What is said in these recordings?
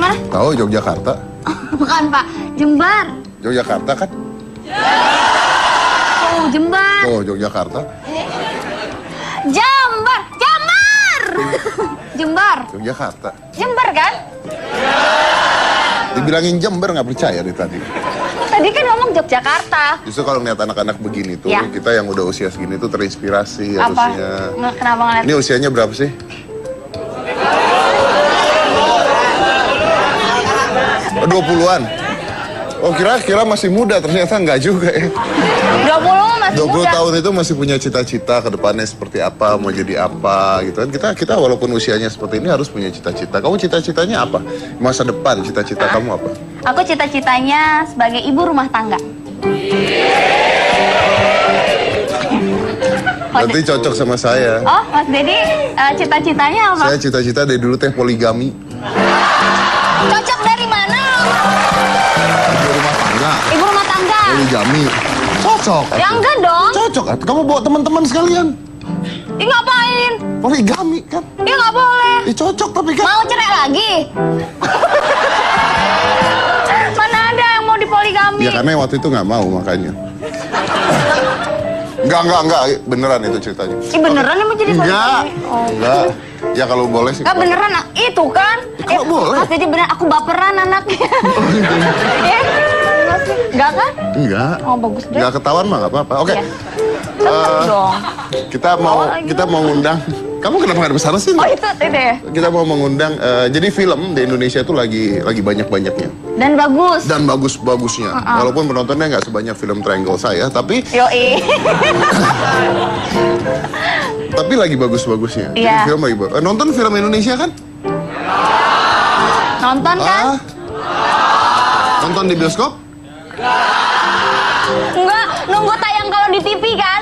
mana? Tahu Yogyakarta? Bukan Pak, Jember. Yogyakarta kan? Oh, Jember. Oh, Yogyakarta. Jember, Jember. Jember. Yogyakarta. Jember kan? Dibilangin Jember nggak percaya dari tadi. Tadi kan ngomong Yogyakarta. Justru kalau ngeliat anak-anak begini tuh, Ya. kita yang udah usia segini tuh terinspirasi Apa? harusnya. Kenapa ngeliat? Ini usianya berapa sih? Oh, 20-an. Oh, kira masih muda, ternyata enggak juga ya. 20 masih 20 muda. tahun itu masih punya cita-cita ke depannya seperti apa, mau jadi apa gitu kan. Kita walaupun usianya seperti ini harus punya cita-cita. Kamu cita-citanya apa? Masa depan cita-cita kamu apa? Aku cita-citanya sebagai ibu rumah tangga. Nanti cocok sama saya. Oh, Mas Dedi, cita-citanya apa? Saya cita-cita dari dulu teh poligami. Cocok dari mana? Ibu rumah tangga, Ibu rumah tangga. poligami. Cocok. Ya enggak dong. Cocok. Kamu bawa teman-teman sekalian. Ih, ngapain? Poligami kan? Ya nggak boleh. Cocok tapi kan. Mau cerai lagi? Mana ada yang mau dipoligami? Ya karena waktu itu nggak mau makanya. Enggak, beneran itu ceritanya. Ih, beneran yang mau jadi Enggak, poligami? Oh. enggak. Ya kalau boleh sih. Enggak beneran, itu kan? Kalau boleh. Mas Dedi beneran, aku baperan anaknya. Ya? Enggak kan? Enggak. Oh, bagus deh. Enggak ketahuan mah nggak apa-apa. Oke. Iya. Seneng dong. Kita mau ngundang. Kamu kenapa nggak besar sih? Oh, itu deh. Kita mau mengundang. Jadi film di Indonesia itu lagi banyak-banyaknya Dan bagus. dan bagus-bagusnya. Walaupun penontonnya nggak sebanyak film Triangle saya, tapi Yoi. lagi bagus-bagusnya. Jadi Iya. film lagi bagus. Nonton film Indonesia kan? Nonton kan? Ah? Nonton di bioskop? Enggak, nunggu tayang kalau di TV kan?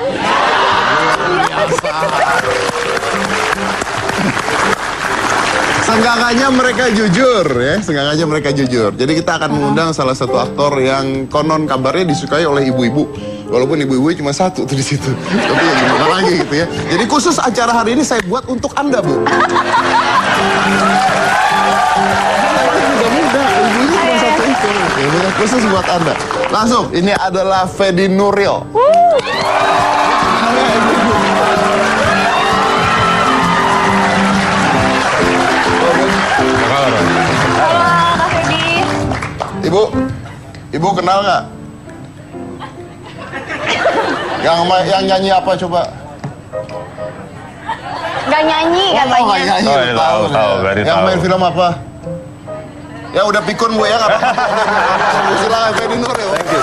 Seenggaknya mereka jujur ya, seenggaknya mereka jujur. Jadi kita akan mengundang salah satu aktor yang konon kabarnya disukai oleh ibu-ibu. Walaupun ibu-ibu cuma satu tuh di situ. Tapi ya gimana lagi gitu ya. Jadi khusus acara hari ini saya buat untuk Anda, Bu. Muda-muda, ibunya cuma satu itu. Ini khusus buat Anda. Langsung, ini adalah Fedi Nuril. Halo, Kak Fedi. Ibu kenal nggak? Yang nyanyi apa coba? Gak nyanyi katanya. nggak nyanyi. Oh, iya, tahu, berarti Yang tahu. main film apa? Ya udah pikun Bu ya, nggak apa-apa. Silakan Fedi Nuril. Thank you.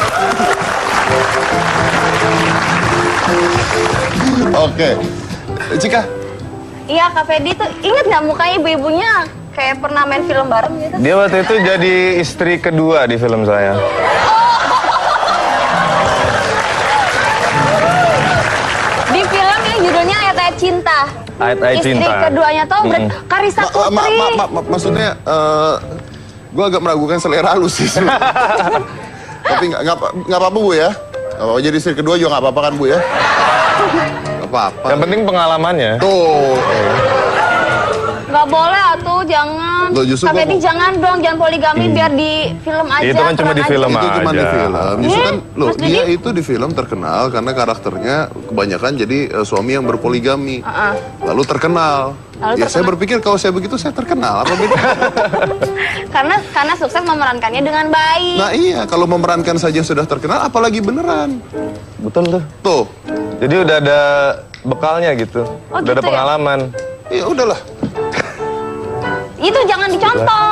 Oke, Cika. Iya, Kak Fedi tuh inget nggak mukanya ibu-ibunya kayak pernah main film bareng gitu? Dia waktu itu jadi istri kedua di film saya. Di film yang judulnya Ayat-Ayat Cinta. Ayat-Ayat Istri Cinta. keduanya tuh Karissa Putri. Maksudnya, gue agak meragukan selera lu sih. Tapi nggak apa-apa Bu ya. Nggak apa-apa, jadi istri kedua juga nggak apa-apa kan Bu ya? Nggak apa-apa. Yang penting pengalamannya. Tuh. Gak boleh atuh, jangan. Loh, justru Kak gua Fedi jangan dong, jangan poligami biar di film aja. Itu kan cuma di keren film aja. Itu cuma di aja. film. Justru kan, loh, Mas dia Didi? itu di film terkenal karena karakternya kebanyakan jadi suami yang berpoligami. Lalu terkenal. Lalu Ya saya terkenal. berpikir kalau saya begitu saya terkenal. Apa beda? Karena sukses memerankannya dengan baik. Nah iya, kalau memerankan saja sudah terkenal, apalagi beneran. Betul tuh. Tuh, Jadi udah ada bekalnya gitu. Oh, Udah ada gitu ya? pengalaman. ya udahlah. Itu jangan dicontoh.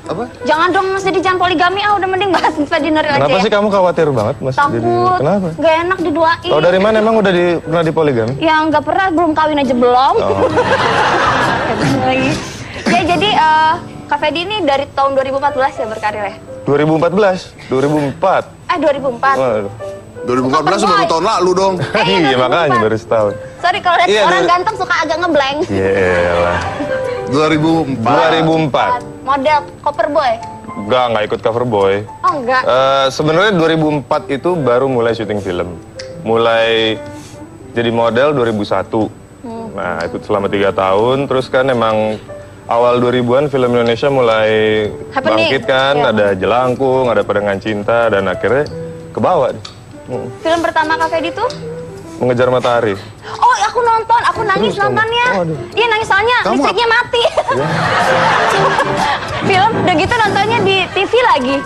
Apa? Jangan dong Mas Dedi, jangan poligami. Udah mending bahas Fedi Nuril aja Kenapa ya. sih kamu khawatir banget, Mas? Jadi, Takut. kenapa? Gak enak diduain. Tahu dari mana emang udah pernah dipoligami? Ya nggak pernah, belum kawin aja belum. Oh. Lagi. Ya jadi Kak Fedi ini dari tahun 2014 ya berkarir ya? 2014, 2004. 2004. Waduh. 2014 baru tahun lalu dong. Iya, makanya baru setahun. Sorry kalau lihat Iya, orang dari- ganteng suka agak ngeblank. Iyalah. 2004. 2004. Model cover boy. Nggak ikut cover boy. Oh enggak. Sebenarnya 2004 itu baru mulai syuting film. Mulai jadi model 2001. Nah, itu selama 3 tahun. Terus kan emang awal 2000-an film Indonesia mulai Happening. bangkit kan, Iya. ada Jelangkung, ada Pedangan Cinta, dan akhirnya kebawa deh. Film pertama Kak Fedi tuh? Mengejar Matahari. Oh, aku nonton, aku nangis nontonnya. Iya nangis soalnya Kamu- listriknya mati. Film udah gitu nontonnya di TV lagi.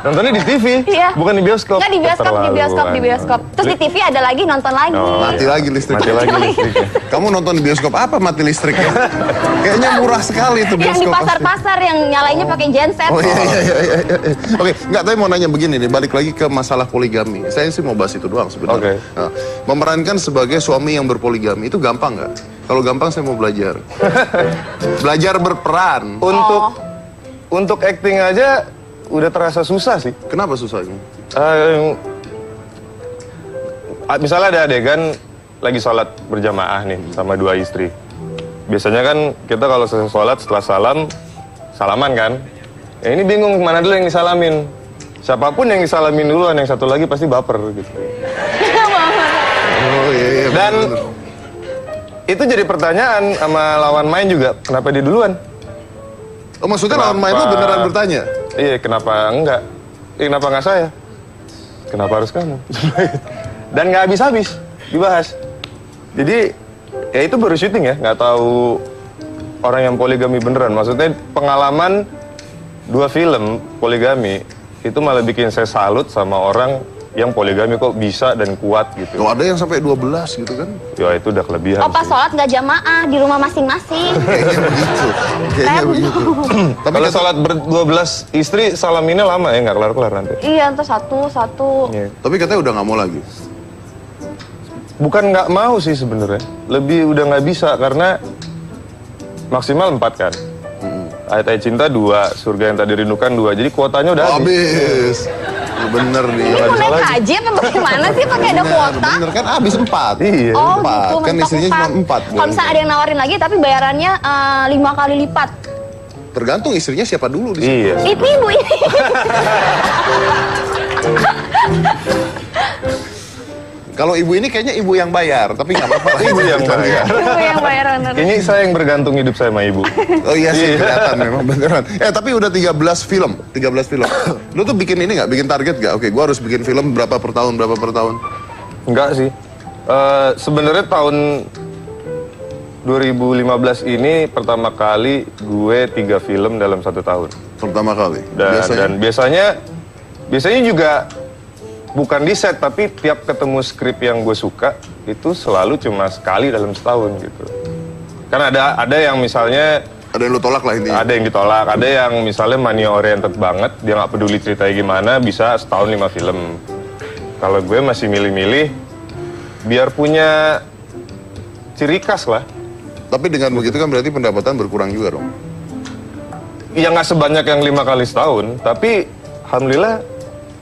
Nontonnya di TV, Iya. bukan di bioskop. Enggak di bioskop, di bioskop, di bioskop. Terus di TV ada lagi nonton lagi. Oh. Mati lagi listrik. Mati lagi listriknya. Kamu nonton di bioskop apa mati listriknya? Kayaknya murah sekali itu Yang di bioskop. pasti. pasar-pasar yang nyalainnya pakai genset. Oh iya. Oke, nggak, tapi mau nanya begini nih, balik lagi ke masalah poligami. Saya sih mau bahas itu doang sebenarnya. Oke. Nah, memerankan sebagai suami yang berpoligami itu gampang nggak? Kalau gampang saya mau belajar. Belajar berperan. Untuk acting aja udah terasa susah sih. Kenapa susahnya? Misalnya ada adegan lagi sholat berjamaah nih sama dua istri. Biasanya kan kita kalau selesai sholat setelah salaman kan. Ya ini bingung mana dulu yang disalamin. Siapapun yang disalamin duluan, yang satu lagi pasti baper gitu. Oh iya. Dan bener. itu jadi pertanyaan sama lawan main juga, kenapa dia duluan? Oh maksudnya lawan main lu Kenapa? beneran bertanya? Iya, kenapa enggak? Kenapa enggak saya? Kenapa harus kamu? Dan nggak habis-habis dibahas. Jadi ya itu baru syuting ya, nggak tahu orang yang poligami beneran. Maksudnya pengalaman 2 film poligami itu malah bikin saya salut sama orang yang poligami kok bisa dan kuat gitu. Oh ada yang sampai 12 gitu kan? Ya itu udah kelebihan Oh pas sih. sholat nggak jamaah di rumah masing-masing. Kayaknya begitu. Kayaknya begitu. Tapi Kalau kata- sholat ber-12 istri salaminnya lama ya, nggak kelar-kelar nanti. Iya, ntar satu. Iya. tapi katanya udah nggak mau lagi. Bukan nggak mau sih sebenarnya, lebih udah nggak bisa karena maksimal 4 kan. Ayat-ayat cinta 2, surga yang tak dirindukan 2, jadi kuotanya udah habis. Habis. Bener nih. Ini mau naik haji apa bagaimana sih pakai ada kuota? Bener kan habis 4. Iya. Oh 4. gitu, Kan mentok istrinya cuma 4. Kalau misalnya ada yang nawarin lagi tapi bayarannya 5 kali lipat. Tergantung istrinya siapa dulu di sini. Iya. Itu ibu ini. Kalau ibu ini kayaknya ibu yang bayar, tapi nggak apa-apa lah. Ibu yang bayar. Ibu yang bayar bener. Kayaknya saya yang bergantung hidup saya sama ibu. Oh iya sih, Iya. kelihatan memang beneran. Tapi udah 13 film. Lu tuh bikin ini nggak? Bikin target nggak? Oke, gua harus bikin film berapa per tahun. Enggak sih. Sebenarnya tahun 2015 ini pertama kali gue 3 film dalam 1 tahun. Pertama kali. Dan biasanya juga bukan di set, tapi tiap ketemu skrip yang gue suka itu selalu cuma sekali dalam setahun gitu. Kan ada yang misalnya ada yang lu tolak lah intinya. ada yang ditolak, ada yang misalnya mania oriented banget, dia nggak peduli ceritanya gimana, bisa setahun 5 film. Kalau gue masih milih-milih biar punya ciri khas lah. Tapi dengan begitu kan berarti pendapatan berkurang juga dong. Ya nggak sebanyak yang 5 kali setahun, tapi alhamdulillah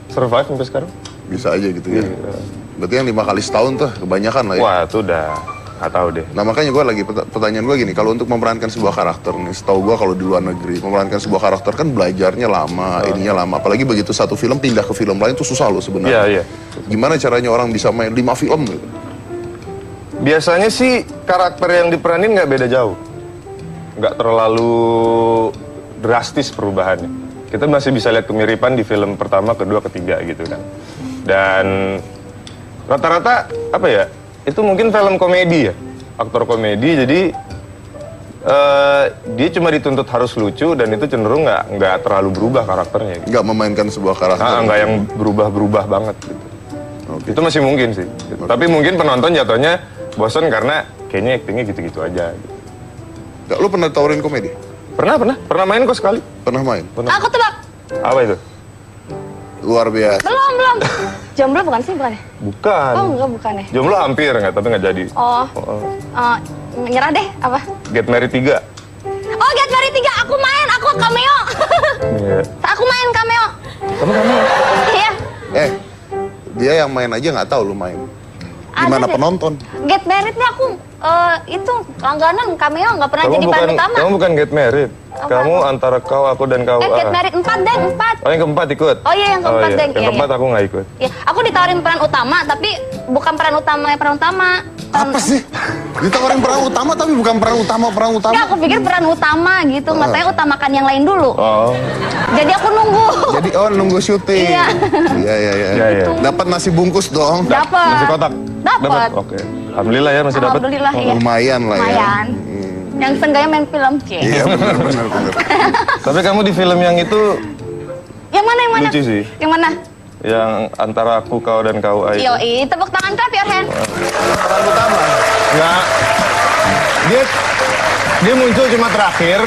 survive sampai sekarang. Bisa aja gitu ya. Iya. Berarti yang 5 kali setahun tuh kebanyakan lah ya. Wah itu udah nggak tahu deh. Nah makanya gue lagi pertanyaan gue gini, kalau untuk memerankan sebuah karakter nih, setahu gue kalau di luar negeri memerankan sebuah karakter kan belajarnya lama, ininya lama. Apalagi begitu satu film pindah ke film lain tuh susah loh sebenarnya. Iya. Gimana caranya orang bisa main 5 film gitu? Biasanya sih karakter yang diperanin nggak beda jauh, nggak terlalu drastis perubahannya. Kita masih bisa lihat kemiripan di film pertama, kedua, ketiga gitu kan. Dan rata-rata apa ya? Itu mungkin film komedi ya, aktor komedi. Jadi dia cuma dituntut harus lucu dan itu cenderung nggak terlalu berubah karakternya. Gitu. Nggak memainkan sebuah karakter. Nggak yang berubah banget gitu. Oke. Itu masih mungkin sih. Gitu. Tapi mungkin penonton jatuhnya bosan karena kayaknya aktingnya gitu-gitu aja. Gitu. Nggak, lu pernah tawarin komedi? Pernah main kok sekali. Pernah main? Aku tebak. Apa itu? Luar biasa. Belum. Jomblo bukan sih, bukan ya? Bukan. Oh enggak, bukan ya? Jomblo hampir nggak, tapi nggak jadi. Oh, nyerah deh, apa? Get Married 3. Oh, Get Married 3, aku cameo. Iya. Aku main cameo. Kamu cameo? Iya. Dia yang main aja nggak tahu lu main. Gimana Ada deh. penonton? Get Married nih aku itu langganan cameo, nggak pernah jadi peran utama. Kamu bukan Get Married. Kamu antara kau, aku dan kau. Get Married 4 deh, 4. Oh yang keempat ikut? Oh iya, yang keempat, Deng. Yang Iya, keempat aku nggak ikut. Ya, aku ditawarin peran utama, tapi bukan peran utama. Apa sih? Ditawarin peran utama tapi bukan peran utama. Nggak, aku pikir peran utama gitu, katanya utamakan yang lain dulu. Oh. Jadi aku nunggu. Jadi nunggu syuting. Iya. Iya. Dapat nasi bungkus dong. Dapat. Nasi kotak? Dapat. Oke. Alhamdulillah ya masih dapat. Alhamdulillah ya. Lumayan lah ya. Lumayan. Yang seenggaknya main film, Cie. Iya benar. Tapi kamu di film yang itu Yang mana? lucu sih. Yang mana? Yang antara aku, kau, dan kau itu. Yoi, tepuk tangan, clap your hand. Peran utama. Nggak. Dia muncul cuma terakhir.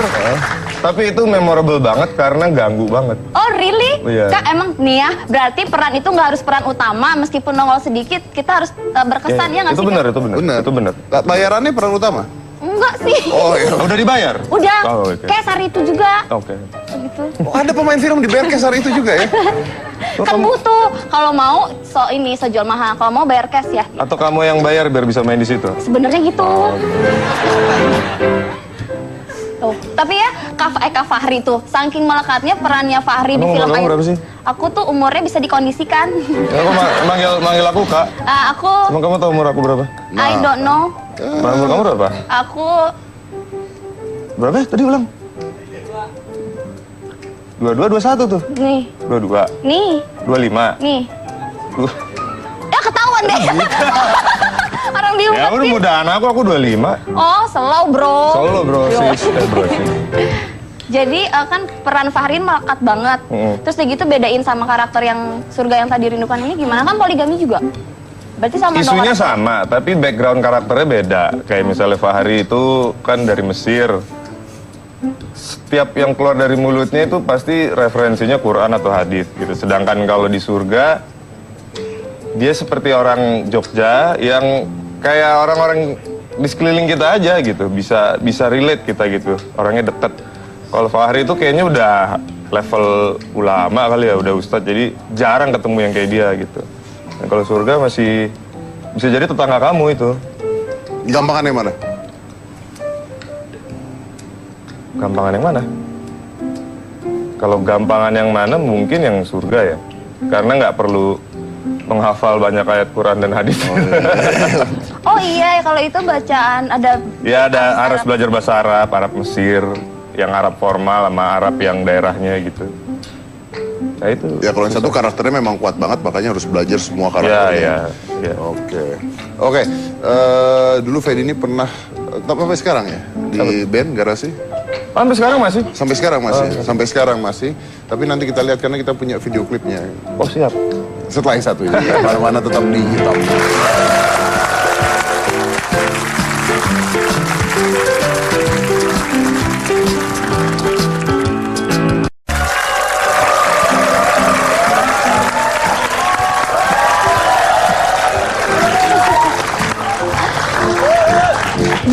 Tapi itu memorable banget karena ganggu banget. Oh really? Iya. Kak emang nih ya, berarti peran itu nggak harus peran utama, meskipun nongol sedikit, kita harus berkesan ya nggak sih? Itu benar, Kak? itu benar. Benar. Itu benar. Bayarannya peran utama? Enggak sih. Oh iya. Udah dibayar? Udah, Oh, oke. kayak Sari itu juga. Oke. Gitu. Oh, ada pemain film di BRKS hari itu juga ya? Kan butuh, kalau mau jual mahal, kalau mau bayar cash ya. Atau kamu yang bayar biar bisa main di situ? Sebenarnya gitu. Tuh. Tapi ya, Kak Fahri tuh, saking melekatnya perannya Fahri di Emang film umur kamu Ayu. berapa sih? Aku tuh umurnya bisa dikondisikan. Ya, aku manggil aku Kak. Aku, Emang kamu tahu umur aku berapa? I don't know. Umur kamu berapa? Aku, Berapa ya? Tadi ulang. 22, 21 tuh. nih, 22, nih, 25. nih. Ya ketahuan deh. Orang Ya diumpetin. udah mudaan aku 25. Oh, slow bro. Solo bro, Yo. sis. Bro, sis. Jadi kan peran Fahrin melekat banget. Terus kayak gitu bedain sama karakter yang Surga yang Tadi Rindukan ini gimana? Kan poligami juga. Berarti sama dong Isunya karakter. sama, tapi background karakternya beda. Kayak misalnya Fahri itu kan dari Mesir. Setiap yang keluar dari mulutnya itu pasti referensinya Quran atau hadis gitu. Sedangkan kalau di surga, dia seperti orang Jogja yang kayak orang-orang di sekeliling kita aja gitu. Bisa relate kita gitu. Orangnya deket. Kalau Fahri itu kayaknya udah level ulama kali ya, udah ustadz. Jadi jarang ketemu yang kayak dia gitu. Dan kalau surga masih bisa jadi tetangga kamu itu. Gampangannya mana? Gampangan yang mana? Kalau gampangan yang mana mungkin yang surga ya. Karena nggak perlu menghafal banyak ayat Quran dan hadis. Oh iya, kalau itu bacaan ada. Ya harus belajar bahasa Arab Mesir, yang Arab formal sama Arab yang daerahnya gitu. Nah itu. Ya kalau yang satu karakternya memang kuat banget, makanya harus belajar semua karakternya. Ya. Oke. Dulu Fedi ini pernah, sampai sekarang ya? Di band Garasi? Sampai sekarang masih? Sampai sekarang masih. Tapi nanti kita lihat karena kita punya video klipnya. Oh siap. Setelah yang satu ini, ya. Mana-mana tetap di hitam.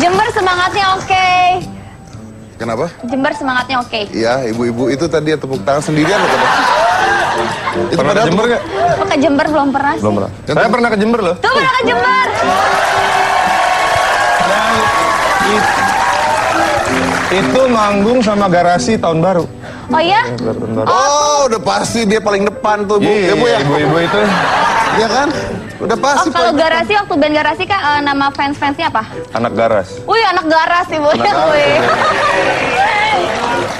Jember semangatnya oke. Kenapa? Jember semangatnya oke. Iya, ibu-ibu itu tadi ya tepuk tangan sendirian loh. Itu Pernah ke padahal Jember nggak? Aku ke Jember belum pernah sih. Belum pernah. Saya pernah ke Jember loh. Tuh pernah ke Jember. Itu manggung sama Garasi tahun baru. Oh iya? Tahun baru. Oh, udah pasti dia paling depan tuh, Bu. Iya, Ya, Bu ya? ibu-ibu itu. Iya kan? Udah Oh pasti kalau paling Garasi, waktu band Garasi Kak, nama fans-fansnya apa? Anak garas. Wih anak garas sih Bu. Wih.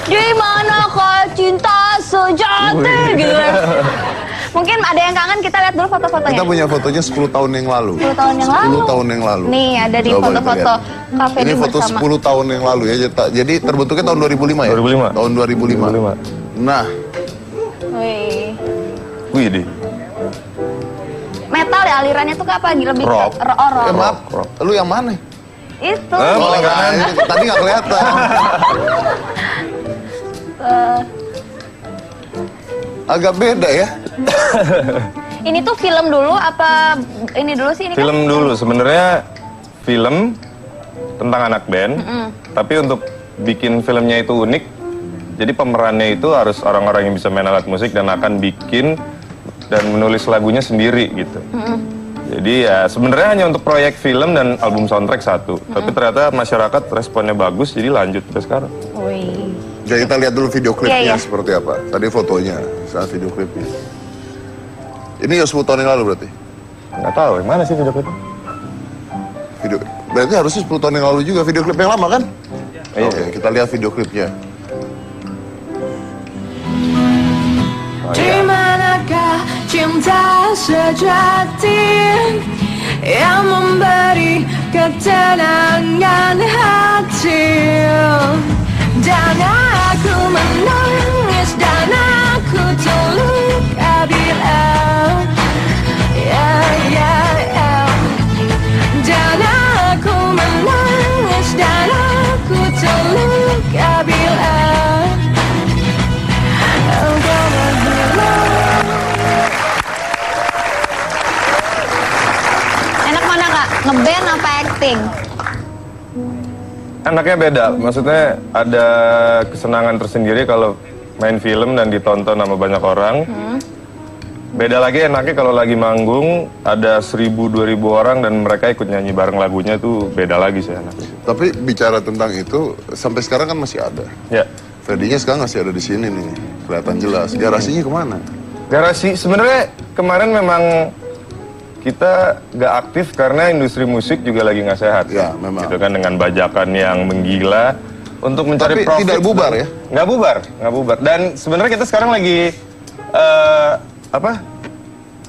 Gimana kau cinta sejati gitu. Mungkin ada yang kangen, kita lihat dulu foto-fotonya. Kita punya fotonya 10 tahun yang lalu. 10 tahun yang lalu. 10 tahun yang lalu. Nih ada di Coba kita foto-foto lihat. kafe Ini di foto bersama. 10 tahun yang lalu ya. Jadi terbentuknya tahun 2005 ya? 2005. Tahun 2005. 2005. Nah, Wih. Wih deh. Metal ya alirannya tuh ke apa? Lebih Rock. ke rock. maaf, lu yang mana? Itu. Paling kanan. Tadi nggak kelihatan. Agak beda ya. Ini tuh film dulu apa ini dulu sih? Ini Film dulu sebenarnya film tentang anak band, tapi untuk bikin filmnya itu unik, jadi pemerannya itu harus orang-orang yang bisa main alat musik dan akan bikin dan menulis lagunya sendiri gitu. Jadi ya sebenarnya hanya untuk proyek film dan album soundtrack satu, tapi ternyata masyarakat responnya bagus, jadi lanjut sampai sekarang. kan? Wih. Jadi kita lihat dulu video klipnya Iya, iya. seperti apa. Tadi fotonya, saat video klipnya. Ini ya 10 tahun yang lalu berarti. Nggak tahu yang mana sih video itu? Video Berarti harusnya 10 tahun yang lalu juga, video klip yang lama kan? Iya. Oke, kita lihat video klipnya. Di manakah cinta sejati yang memberi ketenangan hati? Dan aku menangis dan aku terluka bila dan aku menangis dan aku terluka bila engkau menghilang. Enak mana kak? Ngeband apa acting? Anaknya beda, maksudnya ada kesenangan tersendiri kalau main film dan ditonton sama banyak orang. Beda lagi enaknya kalau lagi manggung, ada 1.000-2.000 orang dan mereka ikut nyanyi bareng lagunya, tuh beda lagi sih enaknya. Tapi bicara tentang itu, sampai sekarang kan masih ada. Ya, Ferdinya sekarang masih ada di sini nih, kelihatan jelas. Garasinya kemana? garasi sebenarnya kemarin memang kita gak aktif karena industri musik juga lagi nggak sehat. Ya, memang. Gitu kan, dengan bajakan yang menggila untuk mencari Tapi profit. tidak bubar ya? Nggak bubar. Dan sebenarnya kita sekarang lagi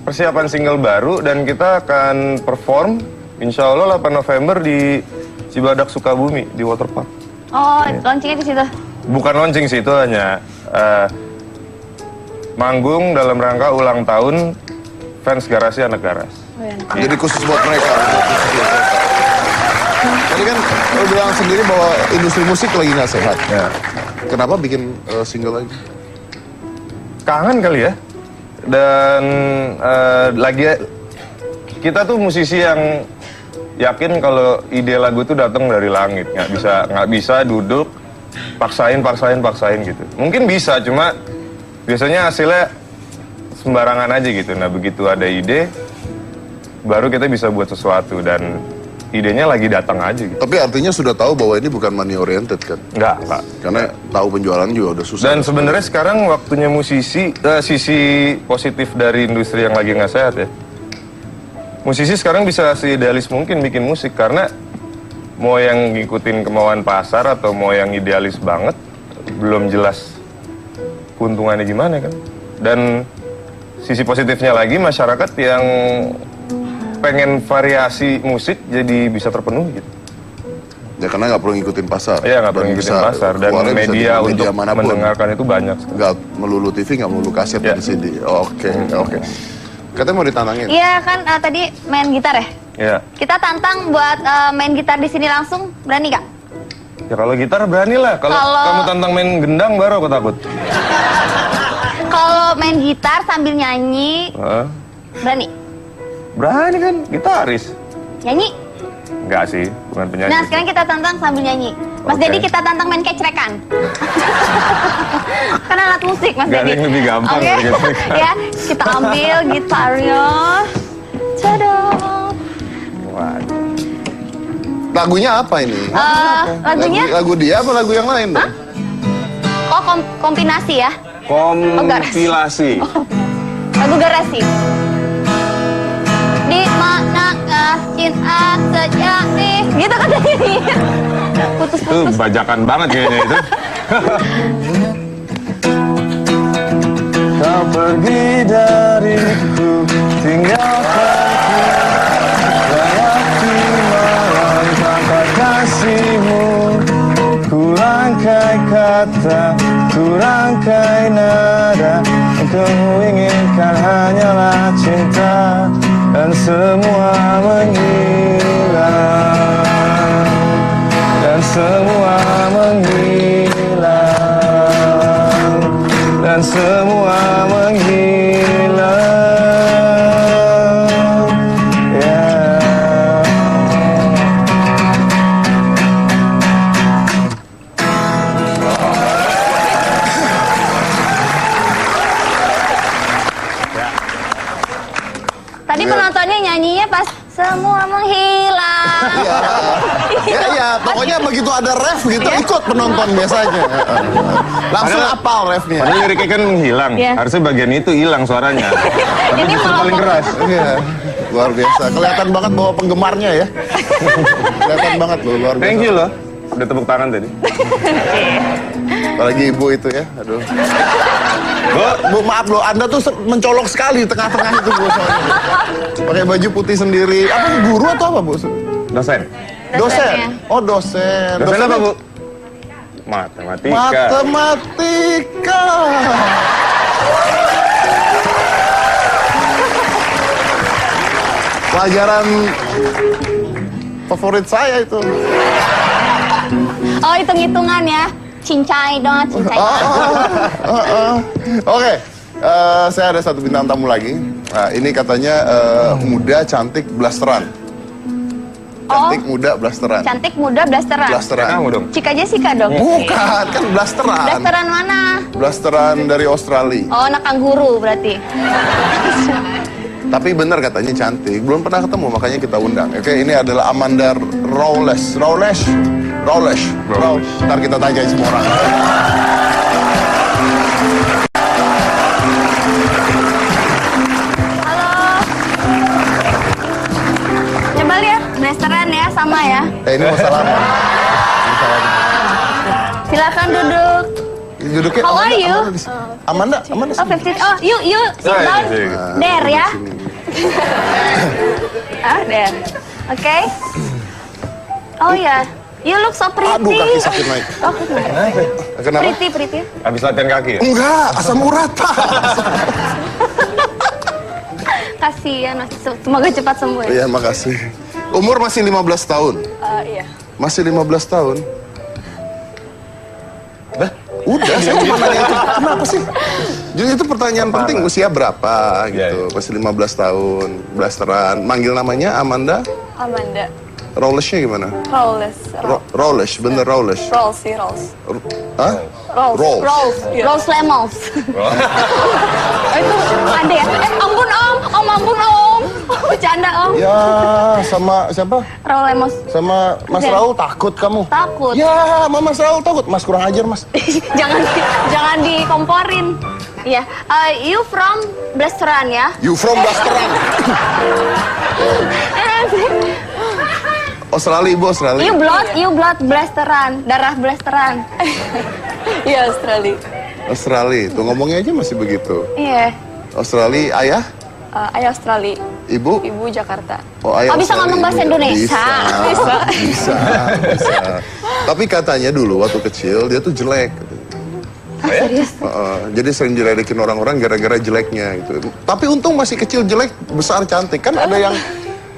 persiapan single baru dan kita akan perform insya Allah 8 November di Cibadak Sukabumi di Waterpark. Oh, launchingnya di situ. Bukan launching sih, itu hanya manggung dalam rangka ulang tahun fans Garasi Anak Garas. Oh, ya. Jadi khusus buat mereka. Tadi kan lo bilang sendiri bahwa industri musik lagi nggak sehat. Ya. Kenapa bikin single lagi? Kangen kali ya. Dan lagi kita tuh musisi yang yakin kalau ide lagu tuh datang dari langit, nggak bisa duduk paksain gitu. Mungkin bisa, cuma biasanya hasilnya sembarangan aja gitu. Nah begitu ada ide, baru kita bisa buat sesuatu dan idenya lagi datang aja gitu. Tapi artinya sudah tahu bahwa ini bukan money oriented kan? Enggak. Karena tahu penjualan juga udah susah. Dan sebenarnya sekarang waktunya musisi, sisi positif dari industri yang lagi nggak sehat ya. Musisi sekarang bisa seidealis mungkin bikin musik, karena mau yang ngikutin kemauan pasar atau mau yang idealis banget, belum jelas keuntungannya gimana kan. Dan sisi positifnya lagi, masyarakat yang pengen variasi musik jadi bisa terpenuhi gitu. Ya karena nggak perlu ngikutin pasar. Iya, nggak perlu ngikutin pasar, dan keluarnya bisa media di untuk manapun. mendengarkan itu banyak. Nggak melulu TV, nggak melulu kaset Ya. dan CD. Oke. Katanya mau ditantangin. Iya kan tadi main gitar ya? Ya. Kita tantang buat main gitar di sini langsung, berani kak? Ya kalau gitar berani lah. Kalau kamu tantang main gendang baru aku takut. Kalau main gitar sambil nyanyi, berani? Berani kan, gitaris. Nyanyi? Enggak sih, bukan penyanyi. Nah sekarang kita tantang sambil nyanyi. Mas Oke. Dedi kita tantang main kecrekan. Kan alat musik Mas Nggak ada Dedi. yang lebih gampang Oke. dari kecrekan. Ya, kita ambil gitarnya. Tadam. Waduh. Lagunya apa ini? Lagunya? Lagu dia apa lagu yang lain? Dong? Oh kombinasi ya? Kompilasi. Lagu Garasi. Di manakah cinta sejati? Gitu katanya nih. Itu Putus-putus. bajakan banget kayaknya itu. Kau pergi dariku, tinggalkanku, lewati malam tanpa kasihmu. Ku rangkai kata, ku rangkai nada, ku inginkan hanyalah cinta, dan semua menghilang, dan semua menghilang, dan semua menghilang. Yeah. Tadi penontonnya nyanyinya pas semua menghilang. Iya, pokoknya begitu ada ref gitu ikut penonton biasanya. Langsung Padahal- apal refnya. Padahal liriknya kan hilang. Iya. Harusnya bagian itu hilang suaranya. Tapi Ini justru malah paling keras. Iya, luar biasa. Kelihatan banget bahwa penggemarnya ya. Kelihatan banget loh, luar biasa. Thank you loh. Udah tepuk tangan tadi. Apalagi ibu itu ya, aduh. Bu, maaf loh, Anda tuh mencolok sekali tengah-tengah itu Bu. Soalnya, Bu. Pakai baju putih sendiri. Apa guru atau apa Bu? Dosen. Dosen. Oh dosen. Dosen apa Bu? Matematika. Matematika. Pelajaran favorit saya itu. Oh, hitung-hitungan ya. Cincai dong, cincai. Oke, saya ada satu bintang tamu lagi. Nah, ini katanya muda, cantik, blasteran. Cantik, muda, blasteran. Cantik, muda, blasteran. Blasteran. Kamu dong. Cika Jessica dong. Bukan, kan blasteran. Blasteran mana? Blasteran dari Australia. Oh, anak kanguru berarti. Tapi benar katanya cantik. Belum pernah ketemu, makanya kita undang. Oke, ini adalah Amanda Rawles. Ntar kita tanyain semua orang. Halo. Coba lihat, blasteran ya, sama ya. Ini mau salaman. Silakan duduk. Duduknya How are you? Amanda, Oh, 15. Oh, you sit Oh, iya, down. iya. There ya. There. Oke. Oh ya. You look so pretty. Aduh, kaki sakit naik. Oh, Kenapa? pretty. Habis latihan kaki ya? Enggak, asam urat. Kasihan, semoga cepat sembuh ya. Iya, makasih. Umur masih 15 tahun. Iya. Masih 15 tahun. Udah, saya cuma nanya itu. Kenapa sih? Jadi itu pertanyaan penting, usia berapa gitu. Iya. Masih 15 tahun, blasteran. Manggil namanya Amanda? Amanda. Rawlesnya gimana? Rawles. Rawles, bener Rawles. Rolls sih, Rolls. Hah? Rolls. Rolls. Rolls, Iya. Rolls Lemos. Oh, itu ada ya? Ampun ampun om. Bercanda om. Ya, sama siapa? Rolls Lemos. Sama Mas Iya. Raul takut kamu. Takut. Ya, Mas Raul takut. Mas kurang ajar, Mas. jangan dikomporin. Iya. You from Blasteran ya? You from blasteran. Australia, Ibu Australia. You blood Blasteran, darah Blasteran. Iya, Australia. Australia. Tuh ngomongnya aja masih begitu. Iya. Australia, ayah, Ayah Australia. ibu. Ibu Jakarta. Oh, ayah Oh, bisa Australia, ngomong bahasa ibu. Indonesia? Bisa. Tapi katanya dulu waktu kecil dia tuh jelek. Serius? Jadi sering diledekin orang-orang gara-gara jeleknya gitu. Tapi untung masih kecil jelek, besar cantik. Kan ada yang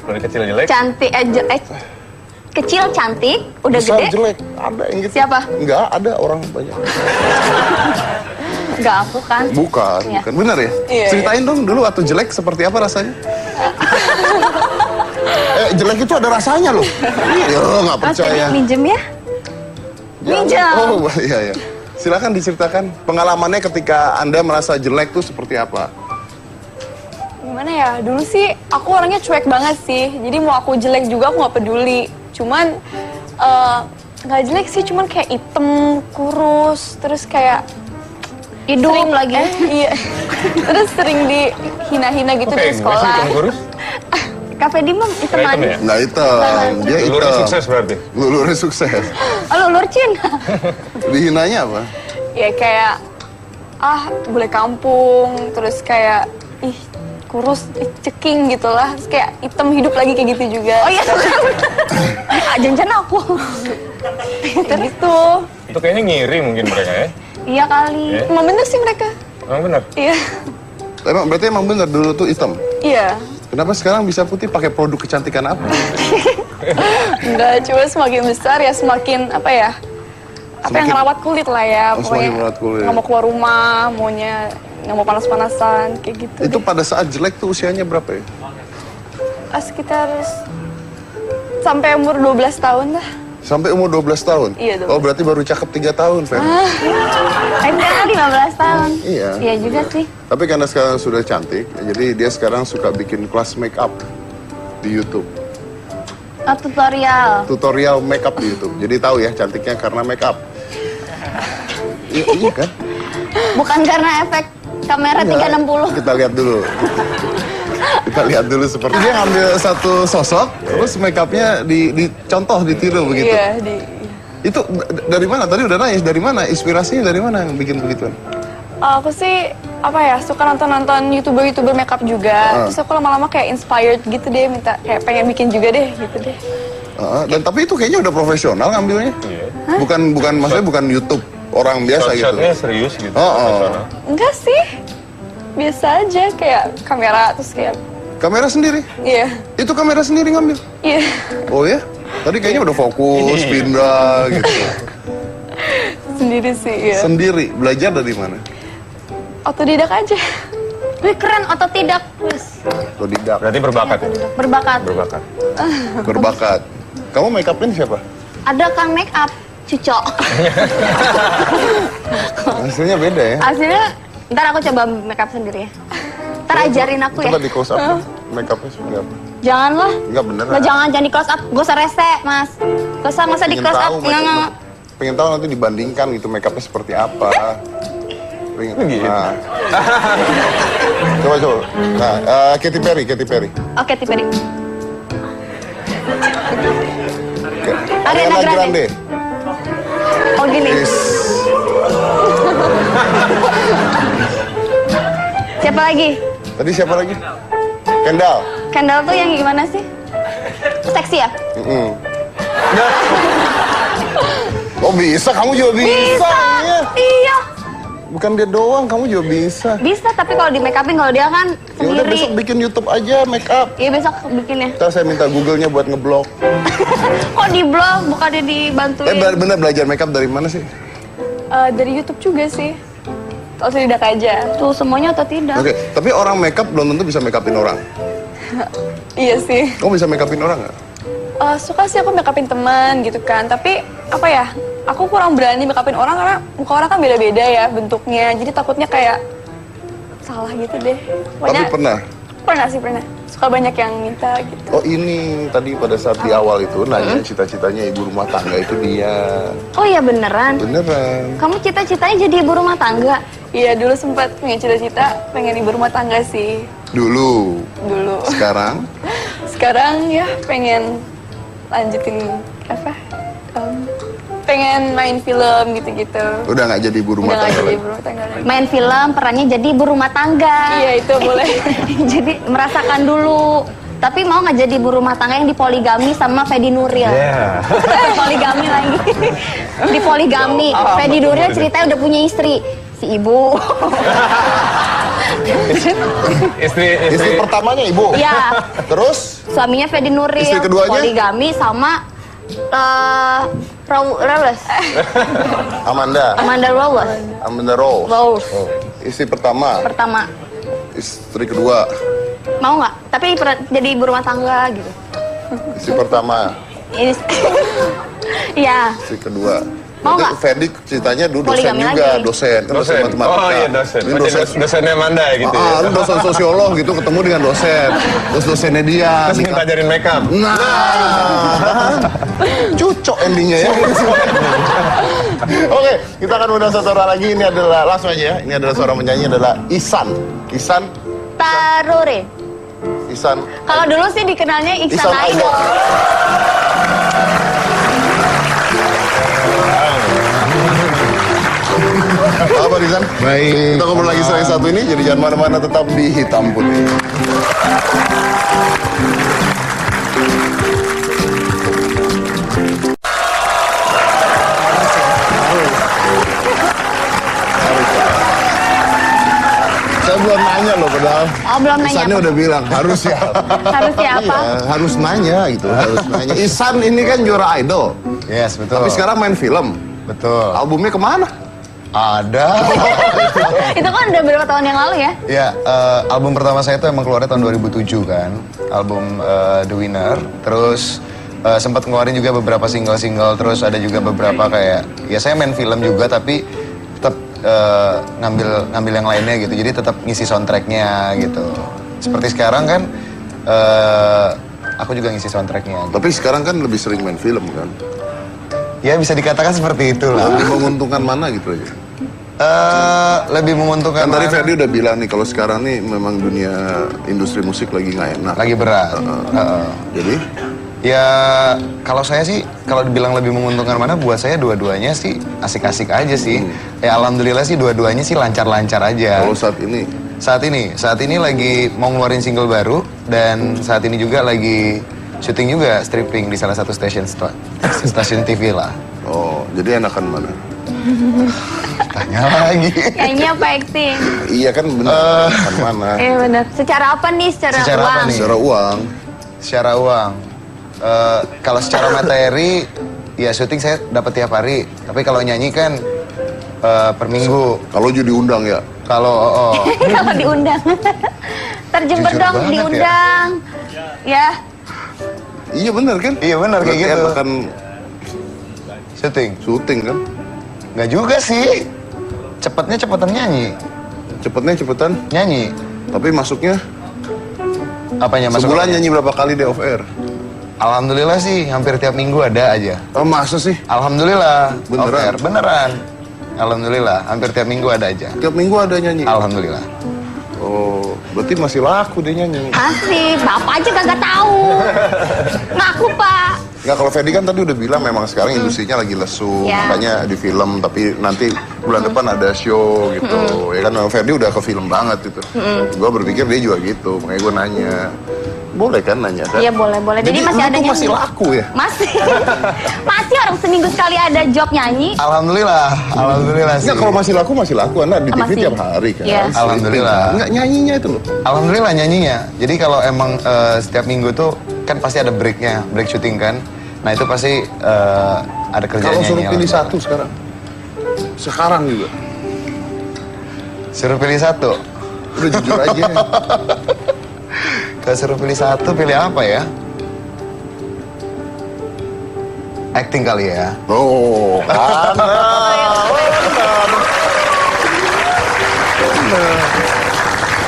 Dari kecil jelek. Cantik, kecil cantik, udah besar gede. jelek. Ada yang gitu. Siapa? Enggak, ada orang banyak. Enggak, aku kan. Bukan, Iya. bukan. Benar ya? Iya, Ceritain dong dulu waktu jelek seperti apa rasanya? Jelek itu ada rasanya loh. Iya, nggak percaya. Minjem ya? Minjem. Oh, iya, iya. Silakan diceritakan pengalamannya ketika Anda merasa jelek tuh seperti apa? Gimana ya? Dulu sih aku orangnya cuek banget sih. Jadi mau aku jelek juga aku nggak peduli. Cuman nggak jelek sih, cuman kayak item, kurus, terus kayak Hidung lagi. iya. Terus sering dihina-hina gitu Oke, di sekolah. kamu kurus? Kafe di Mam, itu Nah, man. itu ya? Nah itu, dia Lulurnya hitam. sukses berarti? Lulurnya sukses. Oh, lulur Cin. Dihinanya apa? Ya kayak bule kampung, terus kayak kurus, ceking gitu lah. Terus kayak hitam hidup lagi kayak gitu juga. Oh iya, jangan aku. Kayak gitu. Itu kayaknya ngiri mungkin mereka ya? Iya kali. Ya. Emang bener sih mereka. Emang benar? Iya. Berarti emang bener dulu tuh hitam. Iya. Kenapa sekarang bisa putih pakai produk kecantikan apa? Enggak, cuma semakin besar ya semakin apa ya? Apa yang Semakin- ngerawat kulit lah ya. Oh, semakin merawat kulit. Nggak mau keluar rumah, maunya nggak mau panas-panasan, kayak gitu. Itu deh. pada saat jelek tuh usianya berapa ya? Sekitar sampai umur 12 tahun dah. Sampai umur 12 tahun? Iya, 12. Oh berarti baru cakep 3 tahun, Fer. Kan 15 tahun. Iya. Iya juga sih. Tapi karena sekarang sudah cantik, jadi dia sekarang suka bikin kelas make up di YouTube. Tutorial. Tutorial makeup di YouTube. Jadi tahu ya cantiknya karena makeup. Iya kan? Bukan karena efek kamera Enggak. 360. Kita lihat dulu. Kita lihat dulu seperti dia ngambil satu sosok, terus makeupnya dicontoh, ditiru begitu. Iya, Itu dari mana? Tadi udah nanya dari mana? Inspirasinya dari mana yang bikin begituan? Aku sih apa ya, suka nonton youtuber makeup juga. Terus aku lama-lama kayak inspired gitu deh, minta kayak pengen bikin juga deh gitu deh. Dan tapi itu kayaknya udah profesional ngambilnya. Iya. Bukan maksudnya bukan YouTube orang biasa gitu. Shot-shotnya serius gitu. Oh. Enggak sih, biasa aja kayak kamera terus kayak Kamera sendiri? iya Itu kamera sendiri ngambil? iya Oh ya? Tadi kayaknya udah fokus, pindah gitu. sendiri sih ya. Sendiri, belajar dari mana? Otodidak aja. Wih keren, otodidak. Wis. Otodidak. Berarti berbakat ya? Berbakat. Berbakat. Berbakat. Kamu make upin siapa? Ada kang make up, Cuco. Hasilnya beda ya? Hasilnya, ntar aku coba make up sendiri ya. Ntar ajarin aku ya. Coba di close up. Make upnya seperti apa? Janganlah. Enggak beneran. Nggak, jangan di close up. Gak usah rese, mas. Gak usah di Pengen close up. tahu Nggak. pengen tahu nanti dibandingkan gitu make upnya seperti apa. Pengen, Gitu. nah. Coba. Nah, Katy Perry. Oke, tipe di. Ariana Grande. Oh gini. Is. Siapa lagi? Tadi siapa lagi? Kendall. Kendall tuh yang gimana sih? Seksi ya? Oh bisa, kamu juga bisa. Iya. Iya. Bukan dia doang, kamu juga bisa. Bisa, tapi kalau di make upin kalau dia kan Ya udah besok sendiri. bikin YouTube aja make up. Iya besok bikinnya. Ntar saya minta Google-nya buat ngeblok. Kok di blog, bukannya dibantuin? Bener belajar make up dari mana sih? Dari YouTube juga sih. Otodidak aja. Tuh semuanya atau tidak? Oke, tapi orang make up belum tentu bisa make upin orang. Iya sih. Kamu bisa make upin orang nggak? Suka sih aku make upin teman gitu kan. Tapi apa ya? Aku kurang berani make upin orang karena muka orang kan beda-beda ya bentuknya. Jadi takutnya kayak salah gitu deh. Tapi pernah? Pernah sih, pernah. Suka banyak yang minta gitu. Oh ini tadi pada saat di awal itu nanya cita-citanya ibu rumah tangga itu dia. Oh iya beneran? Beneran. Kamu cita-citanya jadi ibu rumah tangga? Iya, dulu sempat punya cita-cita pengen ibu rumah tangga sih. Dulu. Sekarang? Sekarang ya pengen lanjutin apa? Pengen main film gitu-gitu. Udah nggak jadi ibu rumah Udah nggak tangga jadi lagi? ibu rumah tangga lagi. Main film, perannya jadi ibu rumah tangga. Iya, itu boleh. Jadi merasakan dulu. Tapi mau nggak jadi ibu rumah tangga yang dipoligami sama Fedi Nuril? Iya. Poligami lagi. Dipoligami. Fedi Nuril ceritanya udah punya istri. Si ibu. Istri pertamanya ibu? Iya. Terus? Suaminya Fedi Nuril. Istri keduanya? Poligami sama Rose. Amanda Amanda Rose. Rose. Rose. Istri pertama, Pertama. istri kedua, Mau nggak? Tapi jadi ibu rumah tangga gitu. istri pertama, Iya. istri kedua. Mau Nanti nggak? Ferdi ceritanya dulu dosen Poligami juga, lagi. dosen, kan dosen matematika. Oh iya dosen. Ini Berarti dosen. dosennya Manda ya gitu ya. Lu dosen sosiolog gitu ketemu dengan dosen, terus dosennya dia. Terus minta ajarin make up. Nah, cucok endingnya ya. Oke, kita akan undang satu orang lagi. Ini adalah langsung aja ya. Ini adalah seorang penyanyi adalah Ihsan. Tarure. Kalau dulu sih dikenalnya Ihsan Ihsan Idol. Idol. Apa Ihsan? Baik. Kita ngobrol lagi selain satu ini, jadi jangan mana-mana, tetap di Hitam Putih. Saya belum nanya loh padahal. Oh, belum nanya. Ihsannya udah bilang harus ya. Harus ya apa? Iya, harus nanya gitu, harus nanya. Ihsan ini kan juara idol, Yes, betul. tapi sekarang main film. Betul. Albumnya kemana? Ada. Itu kan udah beberapa tahun yang lalu ya? Ya, album pertama saya itu emang keluarnya tahun 2007 kan. Album The Winner. Terus sempat ngeluarin juga beberapa single-single. Terus ada juga beberapa kayak, ya saya main film juga tapi tetap ngambil yang lainnya gitu. Jadi tetap ngisi soundtracknya gitu. Seperti sekarang kan aku juga ngisi soundtracknya. Tapi sekarang kan lebih sering main film kan. Ya bisa dikatakan seperti itulah. Lebih menguntungkan mana gitu aja. Lebih menguntungkan. Kan tadi mana? Ferdi udah bilang nih kalau sekarang nih memang dunia industri musik lagi nggak enak. Lagi berat. Jadi Ya kalau saya sih, kalau dibilang lebih menguntungkan mana, buat saya dua-duanya sih asik-asik aja sih. Ya alhamdulillah sih dua-duanya sih lancar-lancar aja. kalau saat ini Saat ini lagi mau ngeluarin single baru, dan saat ini juga lagi syuting juga stripping di salah satu stasiun TV lah. oh jadi enakan mana? Tanya lagi. Kayaknya apa acting? Iya kan benar. Enakan mana? Iya benar. Secara apa nih? Secara Secara apa uang? nih? Secara uang. Secara uang, kalau secara materi, ya syuting saya dapat tiap hari. Tapi kalau nyanyi kan per minggu. Kalau jadi undang ya. Kalau Kalau diundang. Terjember Jujur dong banget diundang. Ya. Iya benar kan? Iya benar, kayak Berarti gitu. enakan syuting kan? nggak juga sih. Cepetnya cepetan nyanyi. Cepetnya cepetan. Nyanyi. Tapi masuknya Apanya masuk? sebulan nyanyi berapa kali di off air? Alhamdulillah sih, hampir tiap minggu ada aja. Oh masa sih? Alhamdulillah. Beneran? Off air. Beneran. Alhamdulillah, hampir tiap minggu ada aja. Tiap minggu ada nyanyi? Alhamdulillah. Oh, berarti masih laku dia nyanyi. Asik, bapak aja kagak tahu. Ngaku pak. Nggak, kalau Ferdi kan tadi udah bilang memang sekarang industrinya lagi lesu, Ya. makanya di film, tapi nanti bulan depan ada show gitu. Ya kan memang Ferdi udah ke film banget gitu. Gue berpikir dia juga gitu, makanya gue nanya. Boleh kan nanya kan? Iya boleh boleh. Jadi masih lu ada tuh nyanyi. masih laku ya? Masih. Masih orang seminggu sekali ada job nyanyi. Alhamdulillah. Alhamdulillah sih. Nggak, kalau masih laku, Anda di TV Masih. tiap hari kan? Iya. Alhamdulillah. Nggak, nyanyinya itu loh. Alhamdulillah nyanyinya. Jadi kalau emang setiap minggu tuh kan pasti ada breaknya, break syuting kan. Nah itu pasti ada kerjanya. Kalau suruh pilih satu sekarang? Sekarang juga? Suruh pilih satu. Udah jujur aja. Kalau suruh pilih satu, pilih apa ya? Acting kali ya. Oh, kan.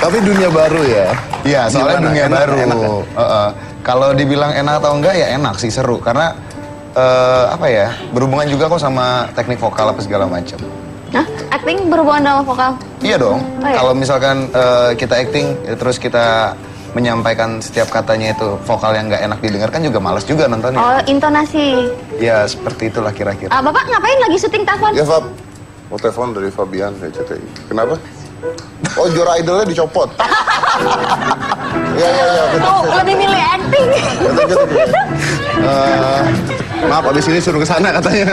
Tapi dunia baru ya? Iya, soalnya Gimana? dunia Enak, baru. enak ya? Kalau dibilang enak atau enggak ya enak sih, seru. Karena apa ya, berhubungan juga kok sama teknik vokal apa segala macam. Hah? Acting berhubungan dengan vokal? Iya dong. Oh, iya? Kalau misalkan kita acting terus kita menyampaikan setiap katanya itu vokal yang nggak enak didengar kan juga males juga nontonnya. Oh, intonasi. Ya seperti itulah kira-kira. Bapak ngapain lagi syuting telepon? Ya, Fab. Mau telepon dari Fabian dari CTI. Kenapa? Oh, juara idolnya dicopot. Iya. Oh, lebih milih acting. Maaf, abis ini suruh ke sana katanya.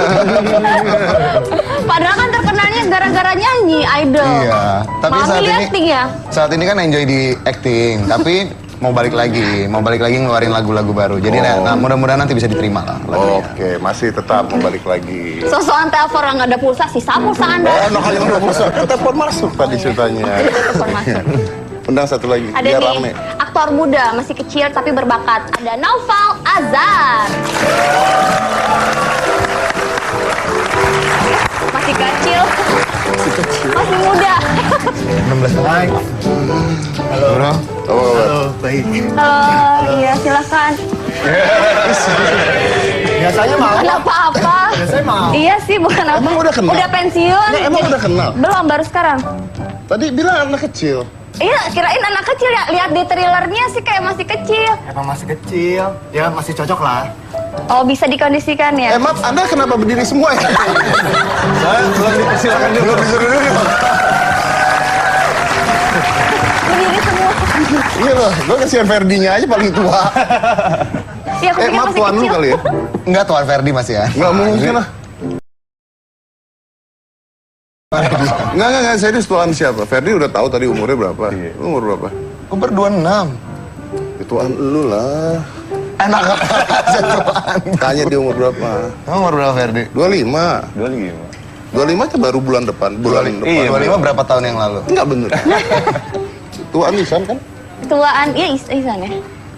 Padahal kan terkenalnya gara-gara nyanyi, idol. Iya. Tapi Malah saat milih ini acting ya? saat ini kan enjoy di acting, tapi mau balik lagi ngeluarin lagu-lagu baru. Jadi nah, mudah-mudahan nanti bisa diterima lah lagunya. Oke, masih tetap mau balik lagi. Sosokan telepon orang nggak ada pulsa, sisa pulsa Anda. Enak aja udah pulsa. Telepon masuk tadi ceritanya. Telepon masuk. Undang satu lagi, Ada biar nih, rame. aktor muda, masih kecil tapi berbakat. Ada Naufal Azhar. Masih kecil. Masih muda. 16 tahun. Halo. Bro. Oh, Baik. Halo, iya silakan. Biasanya mau. Bukan apa-apa. Biasanya mau. Iya sih, bukan apa. Emang udah kenal? Udah pensiun. Nggak, emang udah kenal? Belum, baru sekarang. Tadi bilang anak kecil. Iya, kirain anak kecil ya. Lihat di trailernya sih kayak masih kecil. Emang masih kecil. Ya masih cocok lah. Oh, bisa dikondisikan ya? Maaf, Anda kenapa berdiri semua ya? Saya belum dipersilakan dulu. Belum disuruh dulu. Berdiri semua. Iya loh, gue kesian Ferdinya aja paling tua. Iya, aku pikir Maaf masih tuan lu kecil. kali ya? Enggak, Tuan Ferdi masih ya. Nggak mungkin lah. Nggak, serius tuan siapa? Ferdi udah tahu tadi umurnya berapa? Lu umur berapa? Umur 26. Tuan lu lah. Enak aja Tuan. Tanya dia umur berapa? Kamu umur berapa Ferdi? 25. Dua lagi gimana? 25 itu baru bulan depan. Bulan depan. Iya, 25 berapa tahun yang lalu? Enggak bener. Tuan Isan kan? Tuaan, iya Isan ya?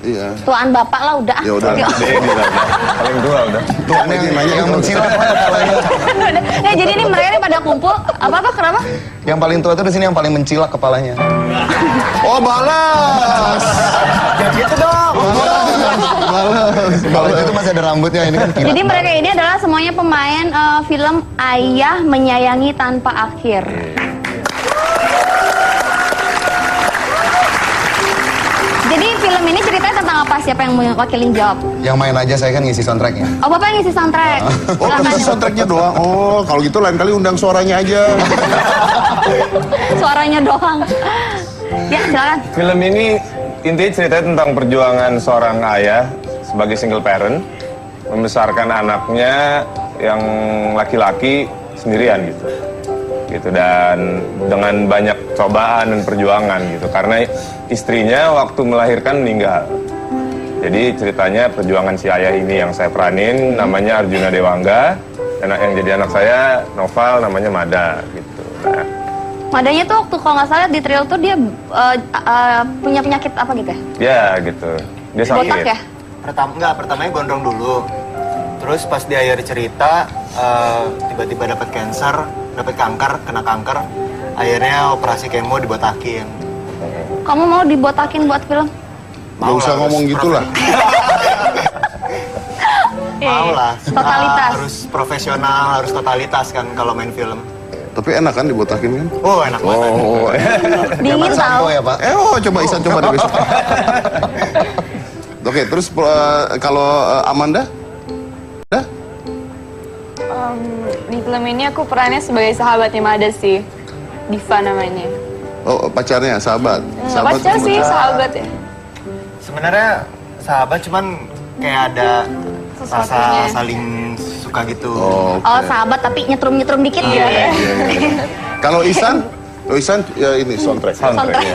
Iya. Tuaan bapak lah udah. Ya udah. Yuk. Ini lah, paling tua udah. Tuan yang mencilat kepalanya. Udah. Jadi ini mereka pada kumpul. Apa-apa, kenapa? Yang paling tua itu di sini yang paling mencilak kepalanya. Oh, balas. Ya gitu dong. Kalau itu masih ada rambutnya, ini kan kilat. Jadi mereka ini adalah semuanya pemain film Ayah Menyayangi Tanpa Akhir. Jadi film ini ceritanya tentang apa? Siapa yang mewakilin jawab? Yang main aja saya kan ngisi soundtracknya. Oh, Bapak yang ngisi soundtrack. Oh, kasih soundtracknya doang. Oh, kalau gitu lain kali undang suaranya aja. Suaranya doang. Ya, silakan. Film ini intinya ceritanya tentang perjuangan seorang ayah sebagai single parent membesarkan anaknya yang laki-laki sendirian gitu dan dengan banyak cobaan dan perjuangan gitu karena istrinya waktu melahirkan meninggal. Jadi ceritanya perjuangan si ayah ini yang saya peranin namanya Arjuna Dewangga dan yang jadi anak saya Noval namanya Mada gitu. Nah, Madanya tuh waktu kalau nggak salah di trail tuh dia punya penyakit apa gitu ya? ya gitu. Dia sakit. Botak ya? Pertamanya gondrong dulu. Terus pas di akhir cerita, tiba-tiba dapat cancer, dapat kanker, kena kanker. Akhirnya operasi kemo dibotakin. Kamu mau dibotakin buat film? Gak usah lah, ngomong harus gitulah. Mau lah. Totalitas. Harus profesional, harus totalitas kan kalau main film. Tapi enak kan dibotakin kan? Oh, enak banget. Oh, Dingin Sampo tau. ya Pak? coba Isan coba deh besok. Oke, terus kalau Amanda? Udah? Di film ini aku perannya sebagai sahabatnya Mada sih. Diva namanya. Oh, pacarnya, sahabat. Pacar sih, sahabat ya. Sebenarnya sahabat cuman kayak ada Sesuatunya. rasa saling suka gitu. Oh, Oh, sahabat tapi nyetrum-nyetrum dikit ya. Kalau Isan? Oh, Isan ya ini soundtrack. Soundtrack.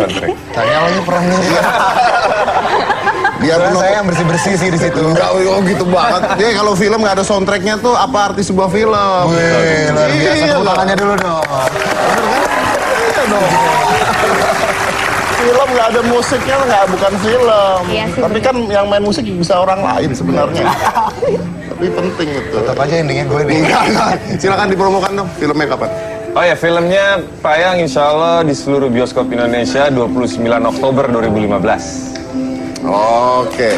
Saya awalnya perannya Biar Karena saya yang bersih-bersih sih di situ. Enggak, oh gitu banget. Dia kalau film nggak ada soundtracknya tuh apa arti sebuah film? Wih, luar biasa. Iya, Tepuk tangannya dulu dong. Iya dong. Film nggak ada musiknya nggak bukan film. Iya sih, Tapi kan yang main musik bisa orang lain sebenarnya. Tapi penting itu. Tetap aja endingnya gue nih. Enggak. Silakan dipromokan dong. Filmnya kapan? Oh ya, filmnya tayang insya Allah di seluruh bioskop Indonesia 29 Oktober 2015. Oke.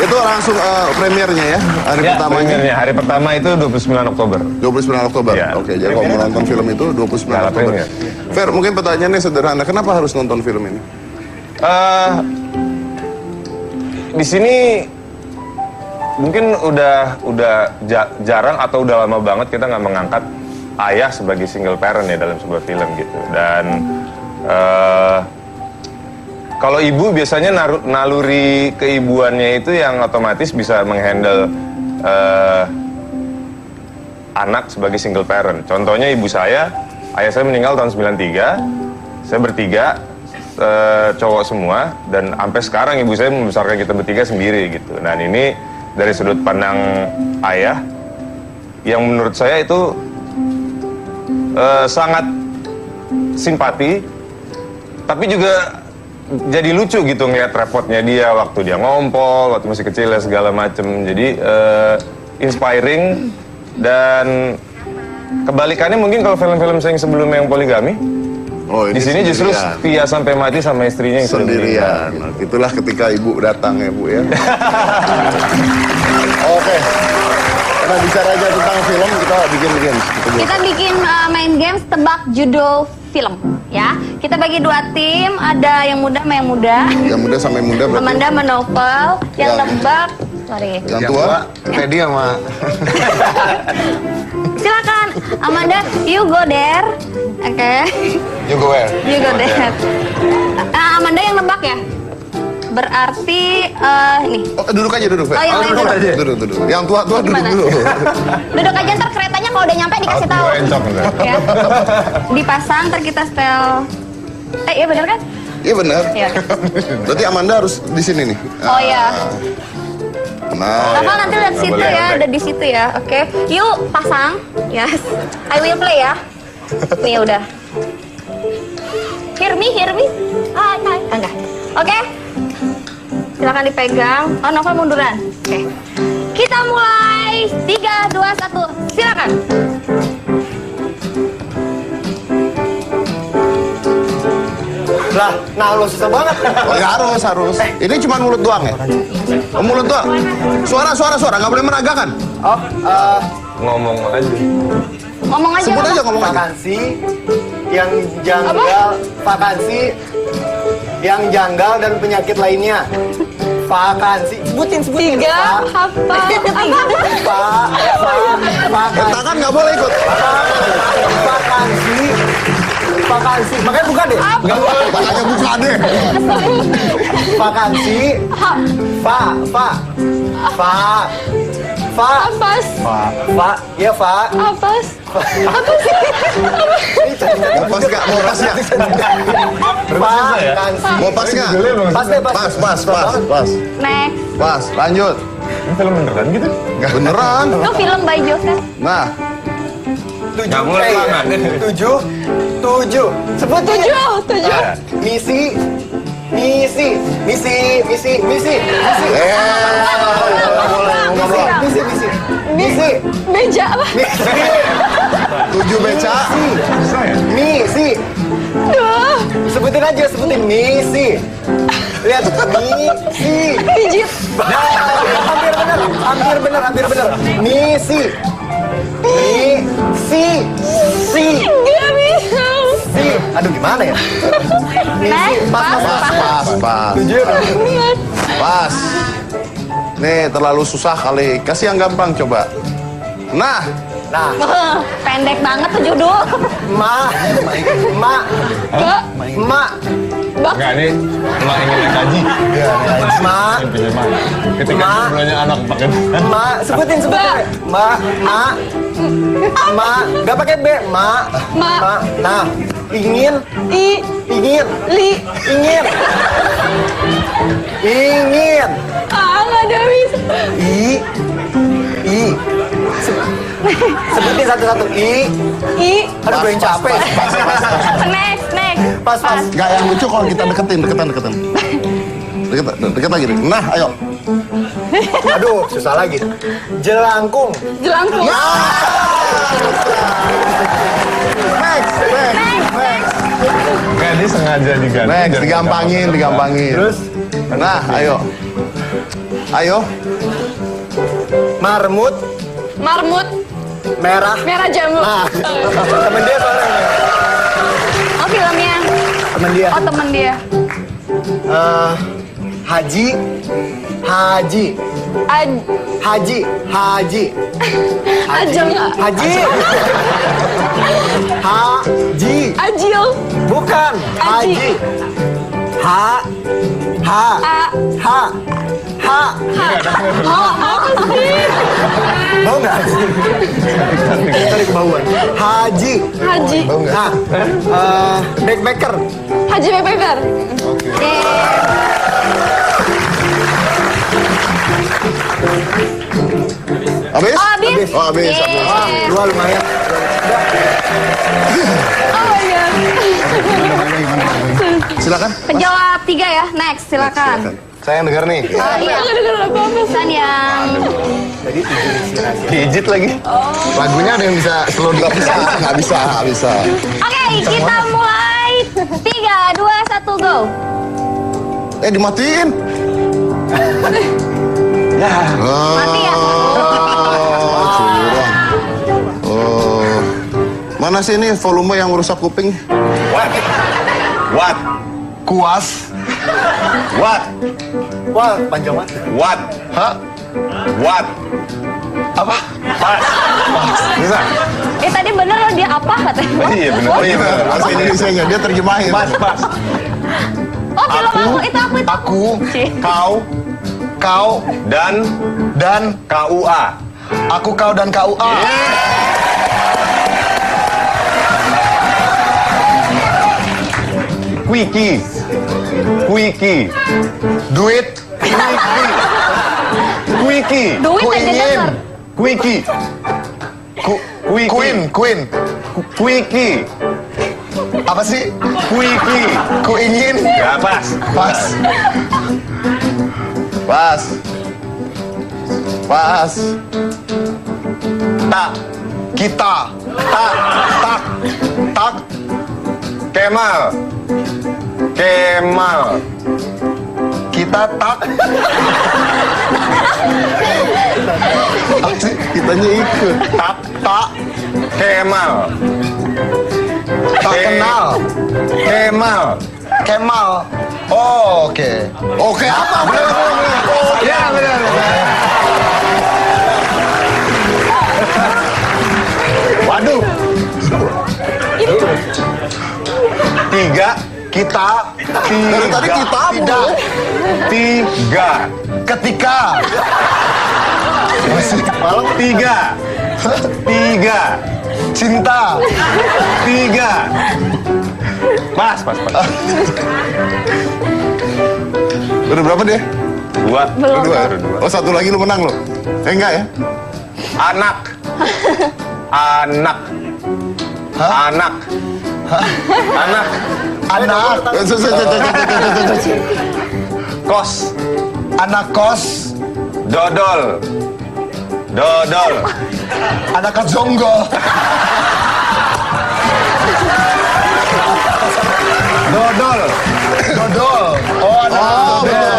Itu langsung premiernya ya hari pertamanya. premiernya. Hari pertama itu 29 Oktober. 29 Oktober. Iya. Oke, jadi kalau mau nonton film itu 29 Nah, Oktober. premier. Fer, mungkin pertanyaannya sederhana. Kenapa harus nonton film ini? Di sini mungkin udah jarang atau udah lama banget kita nggak mengangkat ayah sebagai single parent ya dalam sebuah film gitu. Dan kalau ibu biasanya naluri keibuannya itu yang otomatis bisa menghandle anak sebagai single parent. Contohnya ibu saya, ayah saya meninggal tahun 93, saya bertiga, cowok semua, dan sampai sekarang ibu saya membesarkan kita bertiga sendiri gitu. Dan ini dari sudut pandang ayah, yang menurut saya itu sangat simpati, tapi juga jadi lucu gitu ngeliat repotnya dia waktu dia ngompol, waktu masih kecil ya segala macem. Jadi inspiring. Dan kebalikannya mungkin kalau film-film saya yang sebelumnya yang poligami, Oh, di sini justru setia sampai mati sama istrinya yang sudah sendirian. meninggal. Itulah ketika ibu datang ya bu ya. Oke. Kita bicara aja tentang film, kita bikin games. Kita bikin main games tebak judul film ya. Kita bagi dua tim, ada yang muda sama yang muda. Yang muda sama yang muda berarti. Amanda sama Novel, yang Yang- nebak. Sorry. Yang tua. Teddy sama Silakan, Amanda, you go there. Oke. You go where? You go there. Amanda yang nebak ya. Berarti ini. Oh, duduk aja duduk. Fer. Oh, yang lain duduk duduk. aja. Duduk. Yang tua duduk Gimana? dulu. Duduk aja ntar keretanya kalau udah nyampe dikasih tahu. Encok, enggak? Ya. Dipasang ntar kita setel. Iya bener kan? Iya benar. Iya. Berarti Amanda harus di sini nih. Oh iya. Nah, Novel nanti lihat Nggak situ boleh ya, entek. ada di situ ya. Oke. Yuk pasang. Yes. I will play ya. Nih udah. Hear me. Hai. Enggak. Oke. Silakan dipegang. Oh, Novel munduran. Oke. Kita mulai. 3, 2, 1. Silakan. Lah, nah lo susah banget. Oh ya harus. Ini cuma mulut doang ya? Oh, mulut doang. Suara, nggak boleh meragakan. Oh, Ngomong aja. Ngomong aja. Sebut Apa? aja ngomong aja. vakansi yang janggal, vakansi yang janggal dan penyakit lainnya. Vakansi, sebutin. 3 apa? Tangan nggak boleh ikut. Vakansi, makanya buka deh. Tangannya buka deh. Vakansi, Apas. ya Fa. Apas. Pas nggak? Mau pas nggak? Vakansi. Mau pas nggak? Pas deh, Pas. Next. Pas, lanjut. Ini film beneran gitu? Beneran. Itu film by Joseph. Nah, 7. Nggak boleh tangan. 7. Sebut 7. Misi. Meja apa? 7 beca. Misi. Sebutin misi. Lihat misi. Pijit. Hampir bener. Misi. Gak bisa. Aduh gimana ya? Next. Pas. Pas. Nih, terlalu susah kali. Kasih yang gampang coba. Nah, Pendek banget tuh judul. Ma. Enggak, ini emak ingin naik haji. Ma. Ketika Ma. sebelumnya anak pakai Ma, sebutin. Ma, nggak pakai B. Ma. Nah, ingin. Nggak ada bisa. Sebutin satu-satu. Aduh, gue yang capek. Next. Pas. nggak yang lucu kalau kita deketin. Deket lagi. Nah, ayo. Aduh, susah lagi. Jelangkung. Jelangkung. Next. Enggak, dia sengaja diganti. Next, digampangin. Terus? Nah, ayo. Marmut. Merah. Merah jambu. Nah, temen dia soalnya. Oh filmnya. Temen dia. Oh temen dia. Haji. Ajeng. Haji. Ajil. Bukan. Haji. Apa sih? Mau nggak? Tadi kebauan. Haji. Nah, backpacker. Haji Backpacker. Habis? Habis. Oh, habis. Dua lumayan. Oh iya. Silakan. Penjawab 3 ya. Next, silakan. Saya yang denger nih. Iya. Nggak dengar apa-apa. Pesan yang Pijit lagi. Lagunya ada yang bisa slow Nggak dikit. bisa. Oke, kita mulai. 3, 2, 1, go. Dimatiin. Mati ya? Curang. Oh. Mana sih ini volume yang merusak kuping? What? Kuas. What? Wah, panjang banget. What? Hah? What? Apa? Bisa? Tadi bener loh dia apa katanya? Iya bener. Oh iya bener. Bahasa Indonesianya dia terjemahin. Pas. Oh film aku itu. Aku, Kau dan KUA. aku, kau, dan KUA. Quickie. Duit. Quickie. Duit Ku aja ingin. denger. Quickie. Queen. Quickie. Apa sih? Quickie. Ku ingin. Ya pas. Tak. Kita. Tak. Kemal. Kemal. Kita tak. Kitanya ikut. Tak. Kemal. Tak kenal. Kemal. Kemal. Oh, oke. Oke, apa? Ya, benar. Waduh. Tiga. Kita. Dari tadi kita Tidak. Tiga. Ketika. Malam tiga. Tiga. Cinta. Tiga. Pas. Udah berapa deh? Dua. Belum. Dua. Oh, satu lagi lu menang lo. Enggak ya? Anak. Anak. Anak. Anak. Anak. Kos. Anak kos. Dodol. Dodol. Anak kazongo. Dodol. Dodol. Oh, anak dodol.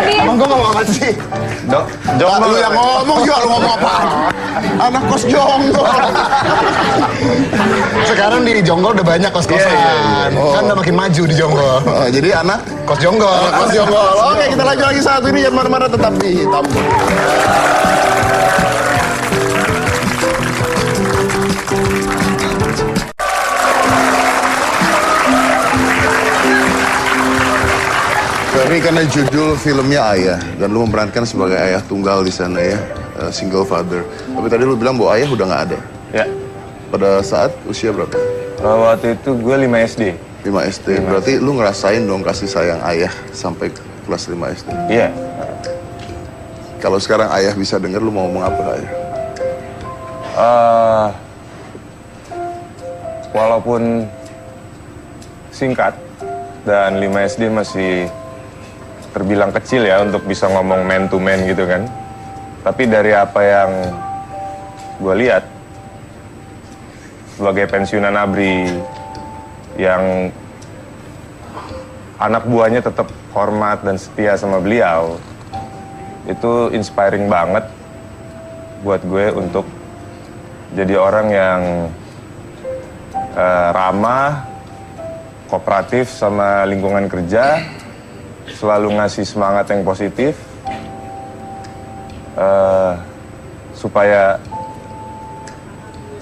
Emang gue ngomong apa sih? Jomblo. Lu yang ngomong juga, lu ngomong apa? Anak kos jonggol. Sekarang di Jonggol udah banyak kos-kosan. Iya. Kan udah makin maju di Jonggol. Oh, jadi anak Kos Jonggol. kos jonggol. Oke, kita lanjut lagi satu ini. Jangan mana-mana, tetap di hitam. Tapi karena judul filmnya Ayah dan lu memerankan sebagai ayah tunggal di sana ya, single father. Tapi tadi lu bilang bahwa ayah udah nggak ada. Ya. Pada saat usia berapa? Waktu itu gue 5 SD. 5 SD. Berarti lu ngerasain dong kasih sayang ayah sampai kelas 5 SD. Iya. Kalau sekarang ayah bisa denger, lu mau ngomong apa ke ayah? Walaupun singkat dan 5 SD masih terbilang kecil ya untuk bisa ngomong man to man gitu kan. Tapi dari apa yang gue lihat sebagai pensiunan ABRI yang anak buahnya tetap hormat dan setia sama beliau, itu inspiring banget buat gue untuk jadi orang yang ramah, kooperatif sama lingkungan kerja, selalu ngasih semangat yang positif, supaya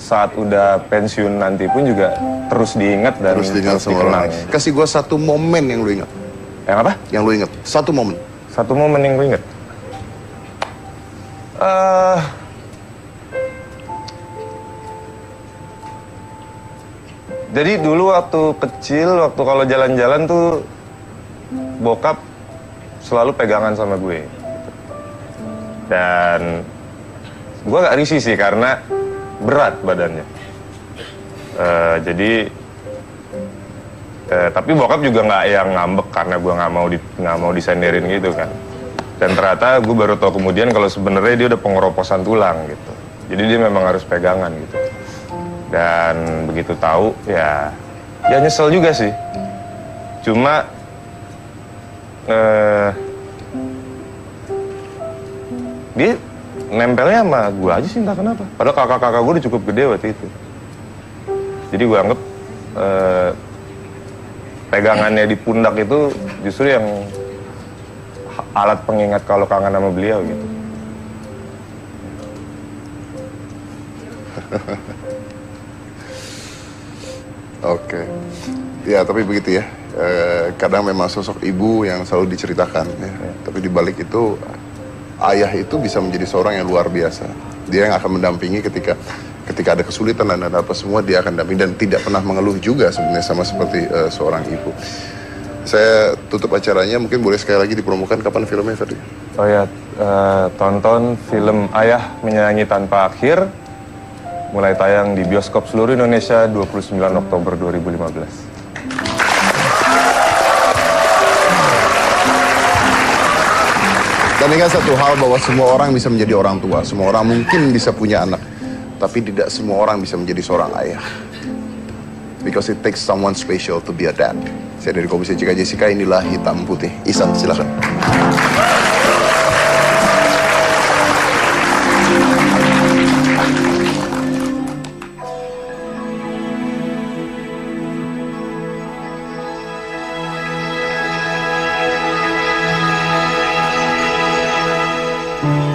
saat udah pensiun nanti pun juga terus diingat dan Terus diingat sama orang. Kasih gua satu momen yang lu ingat. Yang apa? Yang lu ingat. Satu momen. Satu momen yang gue ingat. Jadi dulu waktu kecil, waktu kalau jalan-jalan tuh bokap selalu pegangan sama gue. Dan gue gak risih sih karena berat badannya. Tapi bokap juga nggak yang ngambek karena gue nggak mau disenderin gitu kan. Dan ternyata gue baru tahu kemudian kalau sebenarnya dia udah pengeroposan tulang gitu. Jadi dia memang harus pegangan gitu. Dan begitu tahu ya nyesel juga sih. Cuma dia nempelnya sama gue aja sih entah kenapa. Padahal kakak-kakak gue udah cukup gede waktu itu. Jadi gue anggap pegangannya di pundak itu justru yang alat pengingat kalau kangen sama beliau gitu. Oke. Ya, tapi begitu ya. Kadang memang sosok ibu yang selalu diceritakan ya. Tapi di balik itu ayah itu bisa menjadi seorang yang luar biasa. Dia yang akan mendampingi ketika ada kesulitan dan ada apa semua, dia akan dampingi dan tidak pernah mengeluh juga sebenarnya, sama seperti seorang ibu. Saya tutup acaranya, mungkin boleh sekali lagi dipromokan kapan filmnya tadi? Oh ya, tonton film Ayah Menyayangi Tanpa Akhir, mulai tayang di bioskop seluruh Indonesia 29 Oktober 2015. Dan ingat satu hal, bahwa semua orang bisa menjadi orang tua, semua orang mungkin bisa punya anak. tapi tidak semua orang bisa menjadi seorang ayah. Because it takes someone special to be a dad. Saya dari Komisi Cika Jessica, inilah Hitam Putih. Ihsan, silakan.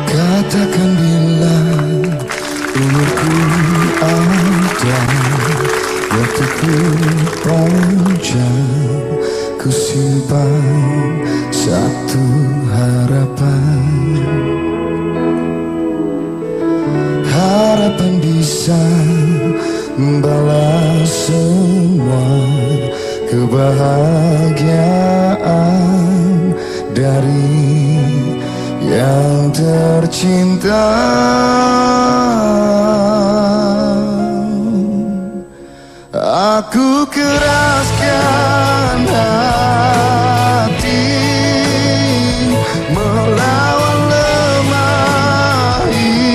Katakan bila umurku ada, waktuku panjang, ku simpan satu harapan. Harapan bisa membalas semua kebahagiaan dari yang tercinta. Aku keraskan hati melawan lemah ini.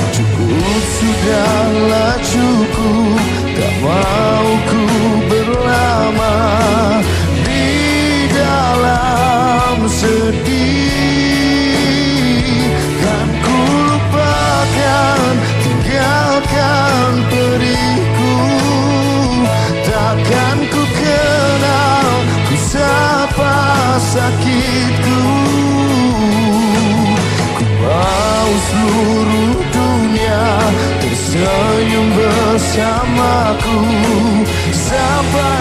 Cukup, sudahlah cukup, tak mau ku berlama sedih. Kan ku lupakan, tinggalkan periku. Takkan ku kenal, ku sapa sakitku. Ku mau seluruh dunia tersenyum bersamaku sampai